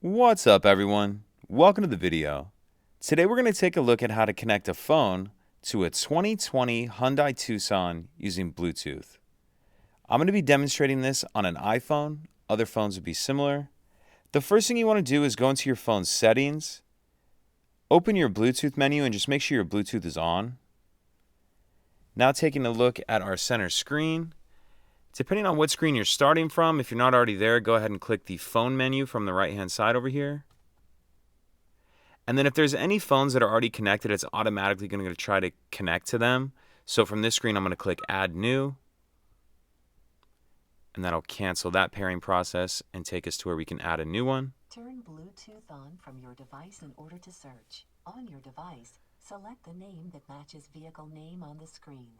What's up, everyone? Welcome to the video. Today we're going to take a look at how to connect a phone to a 2020 Hyundai Tucson using Bluetooth. I'm going to be demonstrating this on an iPhone. Other phones would be similar. The first thing you want to do is go into your phone's settings, open your Bluetooth menu, and just make sure your Bluetooth is on. Now taking a look at our center screen. Depending on what screen you're starting from, if you're not already there, go ahead and click the phone menu from the right-hand side over here. And then if there's any phones that are already connected, it's automatically going to try to connect to them. So from this screen, I'm going to click Add New. And that'll cancel that pairing process and take us to where we can add a new one. Turn Bluetooth on from your device in order to search. On your device, select the name that matches vehicle name on the screen.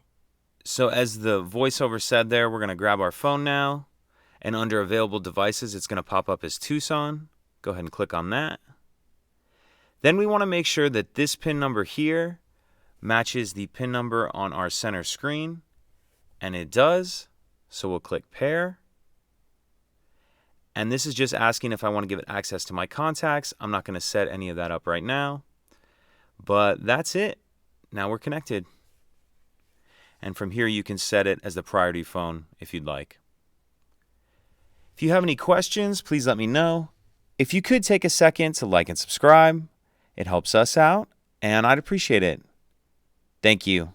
So as the voiceover said there, we're going to grab our phone now. And under Available Devices, it's going to pop up as Tucson. Go ahead and click on that. Then we want to make sure that this PIN number here matches the PIN number on our center screen. And it does. So we'll click Pair. And this is just asking if I want to give it access to my contacts. I'm not going to set any of that up right now. But that's it. Now we're connected. And from here you can set it as the priority phone if you'd like. If you have any questions, please let me know. If you could take a second to like and subscribe, it helps us out, and I'd appreciate it. Thank you.